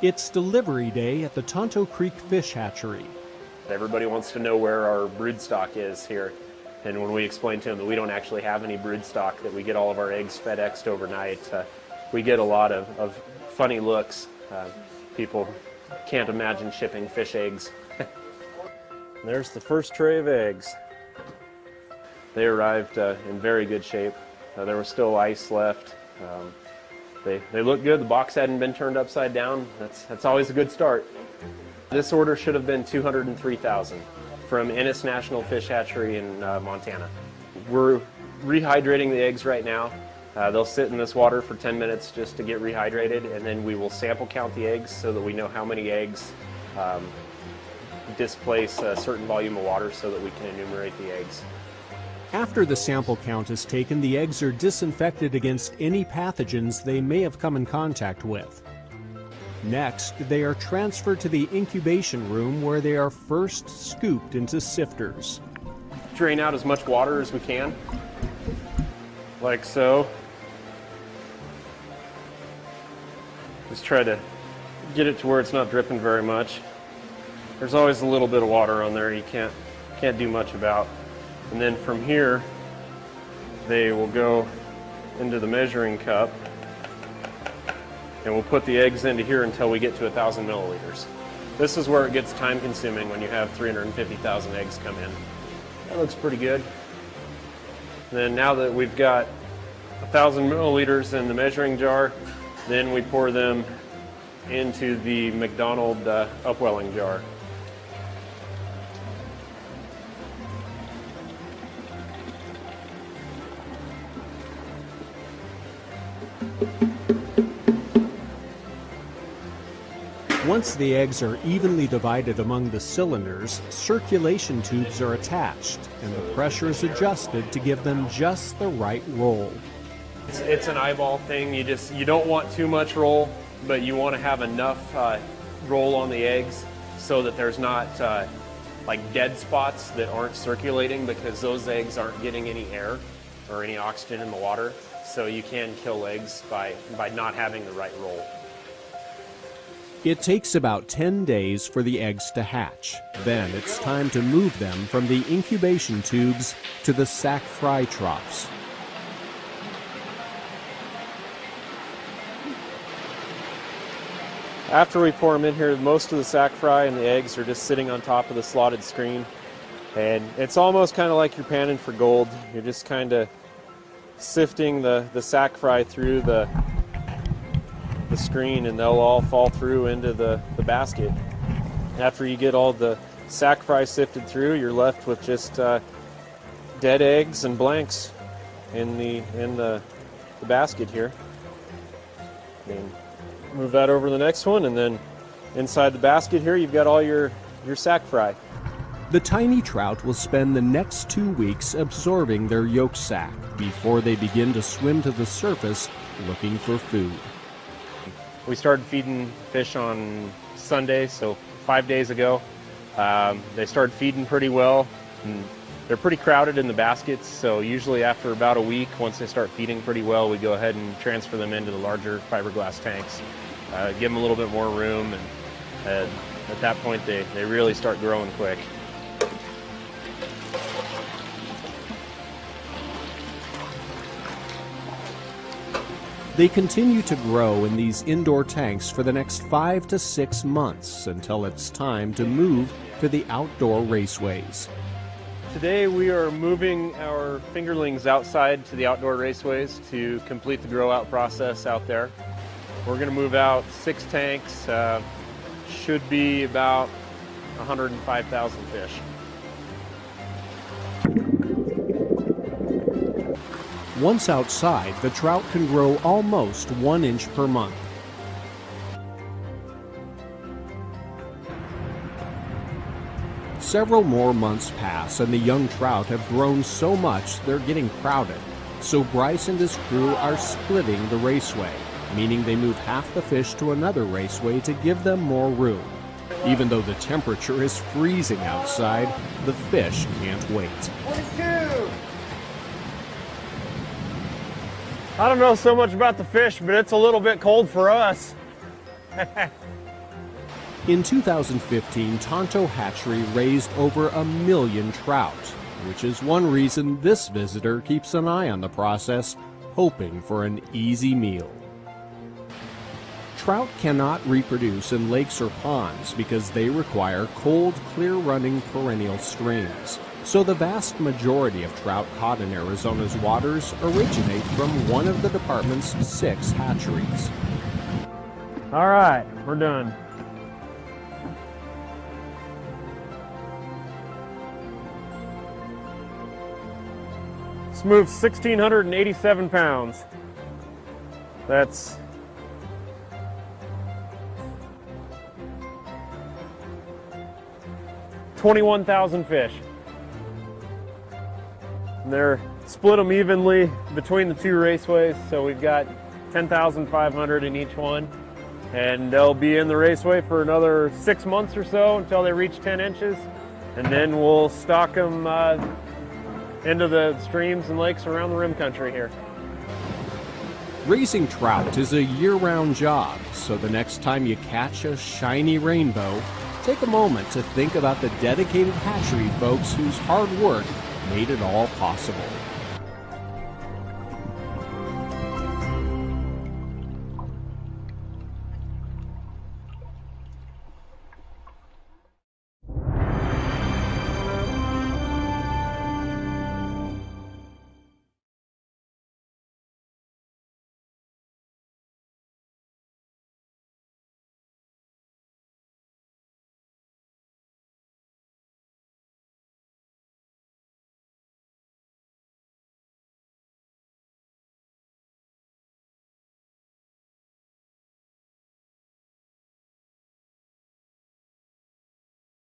It's delivery day at the Tonto Creek Fish Hatchery. Everybody wants to know where our brood stock is here. And when we explain to them that we don't actually have any brood stock, that we get all of our eggs FedExed overnight, we get a lot of funny looks. People can't imagine shipping fish eggs. There's the first tray of eggs. They arrived in very good shape. There was still ice left. They look good. The box hadn't been turned upside down. That's always a good start. This order should have been 203,000 from Ennis National Fish Hatchery in Montana. We're rehydrating the eggs right now. They'll sit in this water for 10 minutes just to get rehydrated, and then we will sample count the eggs so that we know how many eggs displace a certain volume of water so that we can enumerate the eggs. After the sample count is taken, the eggs are disinfected against any pathogens they may have come in contact with. Next, they are transferred to the incubation room where they are first scooped into sifters. Drain out as much water as we can, like so. Just try to get it to where it's not dripping very much. There's always a little bit of water on there you can't do much about. And then from here, they will go into the measuring cup, and we'll put the eggs into here until we get to 1,000 milliliters. This is where it gets time consuming when you have 350,000 eggs come in. That looks pretty good. And then now that we've got 1,000 milliliters in the measuring jar, then we pour them into the McDonald upwelling jar. Once the eggs are evenly divided among the cylinders, circulation tubes are attached and the pressure is adjusted to give them just the right roll. It's an eyeball thing. You don't want too much roll, but you want to have enough roll on the eggs so that there's not like dead spots that aren't circulating, because those eggs aren't getting any air or any oxygen in the water. So you can kill eggs by not having the right roll. It takes about 10 days for the eggs to hatch. Then it's time to move them from the incubation tubes to the Sac Fry troughs. After we pour them in here, most of the Sac Fry and the eggs are just sitting on top of the slotted screen. And it's almost kind of like you're panning for gold. You're just kind of sifting the Sac Fry through the screen, and they'll all fall through into the basket. After you get all the Sac Fry sifted through, you're left with just dead eggs and blanks in the basket here. And move that over to the next one, and then inside the basket here you've got all your Sac Fry. The tiny trout will spend the next 2 weeks absorbing their yolk sac before they begin to swim to the surface looking for food. We started feeding fish on Sunday, so 5 days ago. They started feeding pretty well, and they're pretty crowded in the baskets, so usually after about a week, once they start feeding pretty well, we go ahead and transfer them into the larger fiberglass tanks, give them a little bit more room, and at that point they really start growing quick. They continue to grow in these indoor tanks for the next 5 to 6 months until it's time to move to the outdoor raceways. Today we are moving our fingerlings outside to the outdoor raceways to complete the grow out process out there. We're going to move out 6 tanks, should be about 105,000 fish. Once outside, the trout can grow almost 1 inch per month. Several more months pass and the young trout have grown so much they're getting crowded. So Bryce and his crew are splitting the raceway, meaning they move half the fish to another raceway to give them more room. Even though the temperature is freezing outside, the fish can't wait. 22! I don't know so much about the fish, but it's a little bit cold for us. In 2015, Tonto Hatchery raised over 1 million trout, which is one reason this visitor keeps an eye on the process, hoping for an easy meal. Trout cannot reproduce in lakes or ponds because they require cold, clear-running perennial streams. So the vast majority of trout caught in Arizona's waters originate from one of the department's 6 hatcheries. All right, we're done. This moves 1,687 pounds. That's 21,000 fish. And they're split them evenly between the 2 raceways, so we've got 10,500 in each one. And they'll be in the raceway for another 6 months or so until they reach 10 inches. And then we'll stock them into the streams and lakes around the rim country here. Raising trout is a year-round job, so the next time you catch a shiny rainbow, take a moment to think about the dedicated hatchery folks whose hard work made it all possible.